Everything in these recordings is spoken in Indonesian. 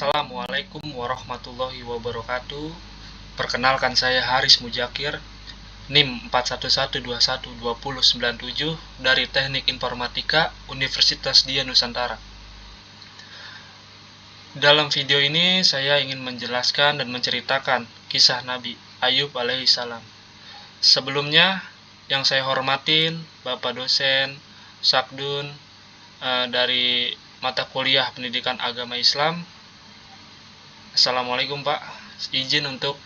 Assalamualaikum warahmatullahi wabarakatuh. Perkenalkan, saya Haris Mujakir, NIM 411212097 dari Teknik Informatika Universitas Dian Nusantara. Dalam video ini saya ingin menjelaskan dan menceritakan kisah Nabi Ayub alaihissalam. Sebelumnya, yang saya hormatin Bapak dosen Sakdun dari mata kuliah Pendidikan Agama Islam. Assalamualaikum Pak, izin untuk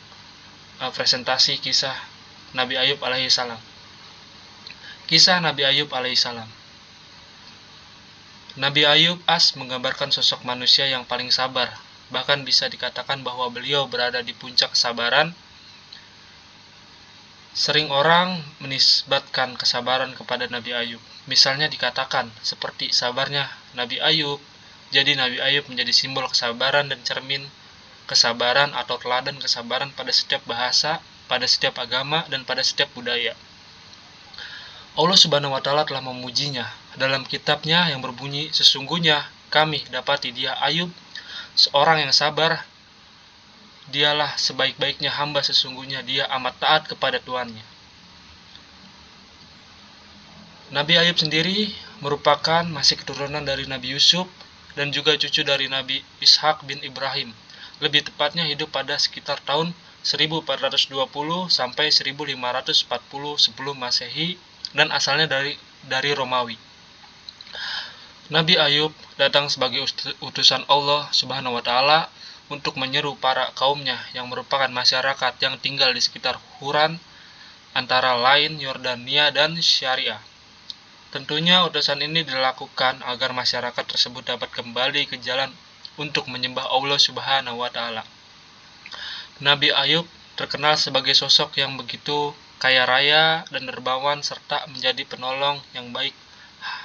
presentasi kisah Nabi Ayub alaihissalam. Kisah Nabi Ayub alaihissalam. Nabi Ayub menggambarkan sosok manusia yang paling sabar. Bahkan bisa dikatakan bahwa beliau berada di puncak kesabaran. Sering orang menisbatkan kesabaran kepada Nabi Ayub. Misalnya dikatakan seperti sabarnya Nabi Ayub. Jadi Nabi Ayub menjadi simbol kesabaran dan cermin kesabaran atau teladan kesabaran pada setiap bahasa, pada setiap agama, dan pada setiap budaya. Allah Subhanahu wa Ta'ala telah memujinya dalam kitabnya yang berbunyi, sesungguhnya kami dapati dia Ayub, seorang yang sabar. Dialah sebaik-baiknya hamba, sesungguhnya dia amat taat kepada Tuannya. Nabi Ayub sendiri merupakan masih keturunan dari Nabi Yusuf dan juga cucu dari Nabi Ishak bin Ibrahim. Lebih tepatnya hidup pada sekitar tahun 1420 sampai 1540 sebelum Masehi dan asalnya dari Romawi. Nabi Ayub datang sebagai utusan Allah Subhanahu wa Ta'ala untuk menyeru para kaumnya yang merupakan masyarakat yang tinggal di sekitar Huran, antara lain Yordania dan Syariah. Tentunya utusan ini dilakukan agar masyarakat tersebut dapat kembali ke jalan untuk menyembah Allah Subhanahu wa Ta'ala. Nabi Ayub terkenal sebagai sosok yang begitu kaya raya dan dermawan serta menjadi penolong yang baik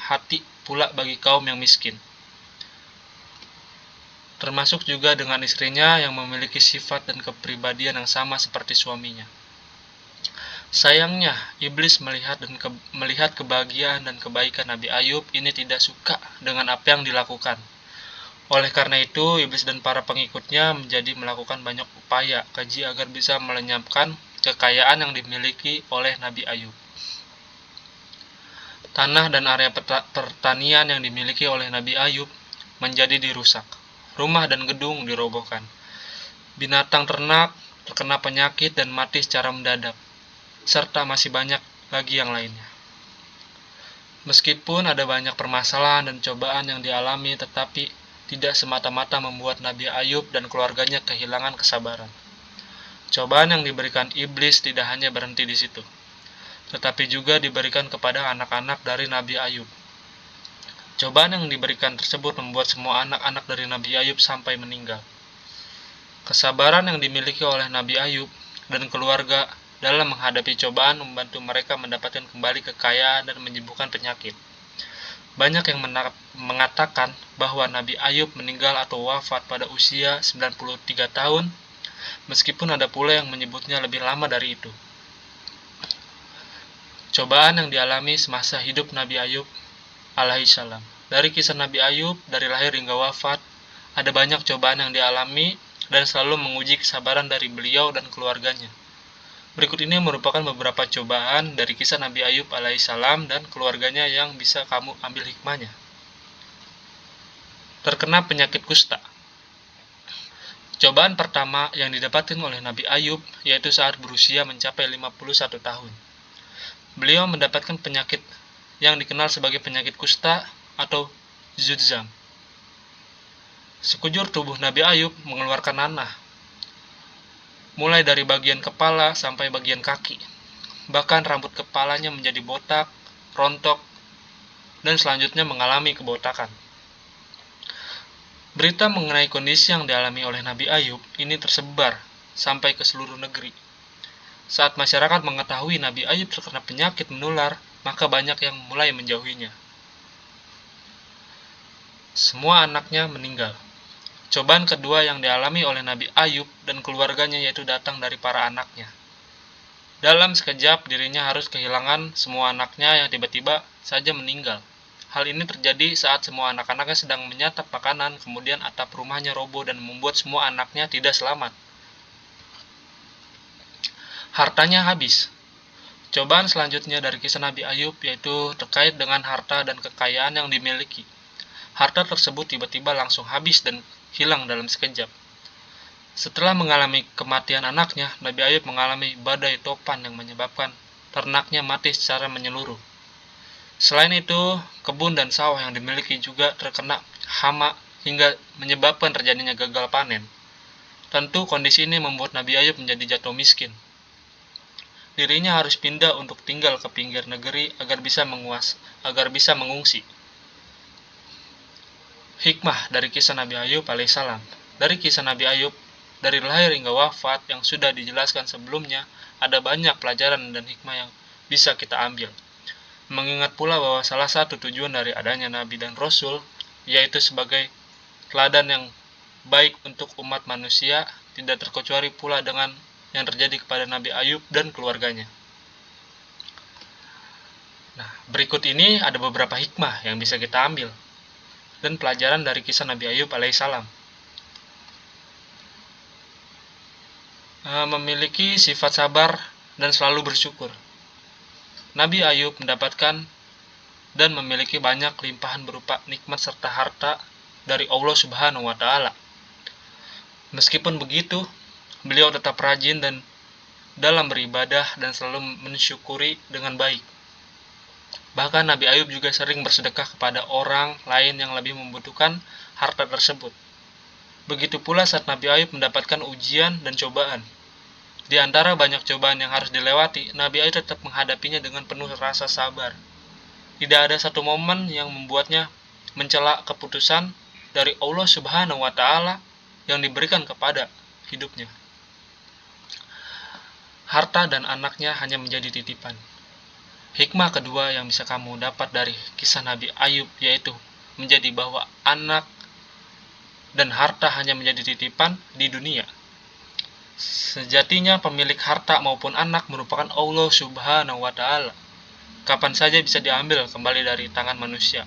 hati pula bagi kaum yang miskin. Termasuk juga dengan istrinya yang memiliki sifat dan kepribadian yang sama seperti suaminya. Sayangnya, iblis melihat kebahagiaan dan kebaikan Nabi Ayub ini tidak suka dengan apa yang dilakukan. Oleh karena itu, iblis dan para pengikutnya menjadi melakukan banyak upaya keji agar bisa melenyapkan kekayaan yang dimiliki oleh Nabi Ayub. Tanah dan area pertanian yang dimiliki oleh Nabi Ayub menjadi dirusak. Rumah dan gedung dirobohkan. Binatang ternak terkena penyakit dan mati secara mendadak. Serta masih banyak lagi yang lainnya. Meskipun ada banyak permasalahan dan cobaan yang dialami, tetapi tidak semata-mata membuat Nabi Ayub dan keluarganya kehilangan kesabaran. Cobaan yang diberikan iblis tidak hanya berhenti di situ, tetapi juga diberikan kepada anak-anak dari Nabi Ayub. Cobaan yang diberikan tersebut membuat semua anak-anak dari Nabi Ayub sampai meninggal. Kesabaran yang dimiliki oleh Nabi Ayub dan keluarga dalam menghadapi cobaan membantu mereka mendapatkan kembali kekayaan dan menyembuhkan penyakit. Banyak yang mengatakan bahwa Nabi Ayub meninggal atau wafat pada usia 93 tahun, meskipun ada pula yang menyebutnya lebih lama dari itu. Cobaan yang dialami semasa hidup Nabi Ayub alaihissalam. Dari kisah Nabi Ayub, dari lahir hingga wafat, ada banyak cobaan yang dialami dan selalu menguji kesabaran dari beliau dan keluarganya. Berikut ini merupakan beberapa cobaan dari kisah Nabi Ayub alaihissalam dan keluarganya yang bisa kamu ambil hikmahnya. Terkena penyakit kusta. Cobaan pertama yang didapatkan oleh Nabi Ayub yaitu saat berusia mencapai 51 tahun. Beliau mendapatkan penyakit yang dikenal sebagai penyakit kusta atau zudzam. Sekujur tubuh Nabi Ayub mengeluarkan nanah, mulai dari bagian kepala sampai bagian kaki. Bahkan rambut kepalanya menjadi botak, rontok, dan selanjutnya mengalami kebotakan. Berita mengenai kondisi yang dialami oleh Nabi Ayub ini tersebar sampai ke seluruh negeri. Saat masyarakat mengetahui Nabi Ayub terkena penyakit menular, maka banyak yang mulai menjauhinya. Semua anaknya meninggal. Cobaan kedua yang dialami oleh Nabi Ayub dan keluarganya yaitu datang dari para anaknya. Dalam sekejap dirinya harus kehilangan semua anaknya yang tiba-tiba saja meninggal. Hal ini terjadi saat semua anak-anaknya sedang menyantap makanan, kemudian atap rumahnya roboh dan membuat semua anaknya tidak selamat. Hartanya habis. Cobaan selanjutnya dari kisah Nabi Ayub yaitu terkait dengan harta dan kekayaan yang dimiliki. Harta tersebut tiba-tiba langsung habis dan hilang dalam sekejap. Setelah mengalami kematian anaknya, Nabi Ayub mengalami badai topan yang menyebabkan ternaknya mati secara menyeluruh. Selain itu, kebun dan sawah yang dimiliki juga terkena hama hingga menyebabkan terjadinya gagal panen. Tentu kondisi ini membuat Nabi Ayub menjadi jatuh miskin. Dirinya harus pindah untuk tinggal ke pinggir negeri agar bisa mengungsi. Hikmah dari kisah Nabi Ayub alaihissalam. Dari kisah Nabi Ayub, dari lahir hingga wafat yang sudah dijelaskan sebelumnya, ada banyak pelajaran dan hikmah yang bisa kita ambil. Mengingat pula bahwa salah satu tujuan dari adanya Nabi dan Rasul, yaitu sebagai teladan yang baik untuk umat manusia, tidak terkecuali pula dengan yang terjadi kepada Nabi Ayub dan keluarganya. Nah, berikut ini ada beberapa hikmah yang bisa kita ambil dan pelajaran dari kisah Nabi Ayub alaihissalam. Memiliki sifat sabar dan selalu bersyukur. Nabi Ayub mendapatkan dan memiliki banyak limpahan berupa nikmat serta harta dari Allah Subhanahu wa Ta'ala. Meskipun begitu, beliau tetap rajin dan dalam beribadah dan selalu mensyukuri dengan baik. Bahkan Nabi Ayub juga sering bersedekah kepada orang lain yang lebih membutuhkan harta tersebut. Begitu pula saat Nabi Ayub mendapatkan ujian dan cobaan. Di antara banyak cobaan yang harus dilewati, Nabi Ayub tetap menghadapinya dengan penuh rasa sabar. Tidak ada satu momen yang membuatnya mencela keputusan dari Allah Subhanahu wa Ta'ala yang diberikan kepada hidupnya. Harta dan anaknya hanya menjadi titipan. Hikmah kedua yang bisa kamu dapat dari kisah Nabi Ayub yaitu menjadi bahwa anak dan harta hanya menjadi titipan di dunia. Sejatinya pemilik harta maupun anak merupakan Allah Subhanahu wa Ta'ala. Kapan saja bisa diambil kembali dari tangan manusia.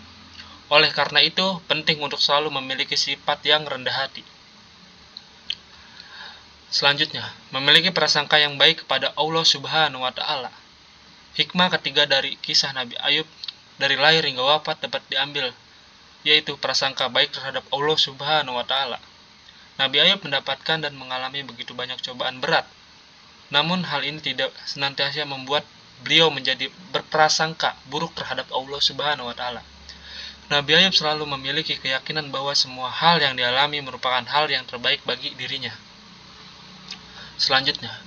Oleh karena itu, penting untuk selalu memiliki sifat yang rendah hati. Selanjutnya, memiliki prasangka yang baik kepada Allah Subhanahu wa Ta'ala. Hikmah ketiga dari kisah Nabi Ayub dari lahir hingga wafat dapat diambil, yaitu prasangka baik terhadap Allah Subhanahu wa Ta'ala. Nabi Ayub mendapatkan dan mengalami begitu banyak cobaan berat. Namun hal ini tidak senantiasa membuat beliau menjadi berprasangka buruk terhadap Allah Subhanahu wa Ta'ala. Nabi Ayub selalu memiliki keyakinan bahwa semua hal yang dialami merupakan hal yang terbaik bagi dirinya. Selanjutnya,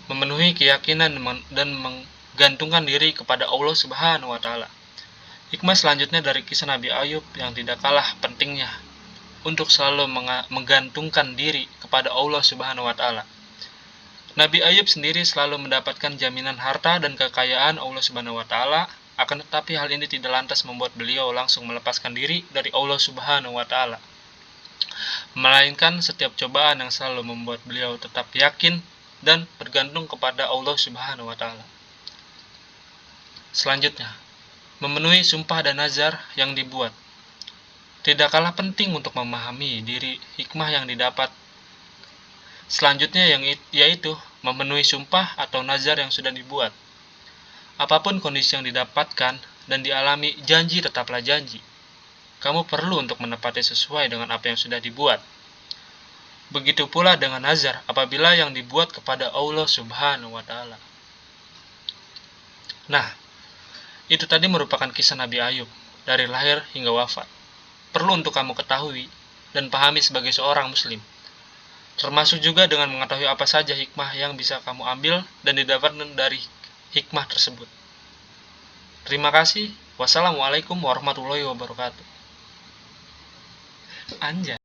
memenuhi keyakinan dan menggantungkan diri kepada Allah Subhanahu wa Ta'ala. Hikmah selanjutnya dari kisah Nabi Ayub yang tidak kalah pentingnya untuk selalu menggantungkan diri kepada Allah Subhanahu wa Ta'ala. Nabi Ayub sendiri selalu mendapatkan jaminan harta dan kekayaan Allah Subhanahu wa Ta'ala, akan tetapi hal ini tidak lantas membuat beliau langsung melepaskan diri dari Allah Subhanahu wa Ta'ala. Melainkan setiap cobaan yang selalu membuat beliau tetap yakin dan bergantung kepada Allah Subhanahu wa Ta'ala. Selanjutnya, memenuhi sumpah dan nazar yang dibuat. Tidak kalah penting untuk memahami diri hikmah yang didapat. Selanjutnya yaitu memenuhi sumpah atau nazar yang sudah dibuat. Apapun kondisi yang didapatkan dan dialami, janji tetaplah janji. Kamu perlu untuk menepati sesuai dengan apa yang sudah dibuat. Begitu pula dengan nazar apabila yang dibuat kepada Allah Subhanahu wa Ta'ala. Nah, itu tadi merupakan kisah Nabi Ayub dari lahir hingga wafat. Perlu untuk kamu ketahui dan pahami sebagai seorang muslim. Termasuk juga dengan mengetahui apa saja hikmah yang bisa kamu ambil dan didapatkan dari hikmah tersebut. Terima kasih. Wassalamualaikum warahmatullahi wabarakatuh. Anjay.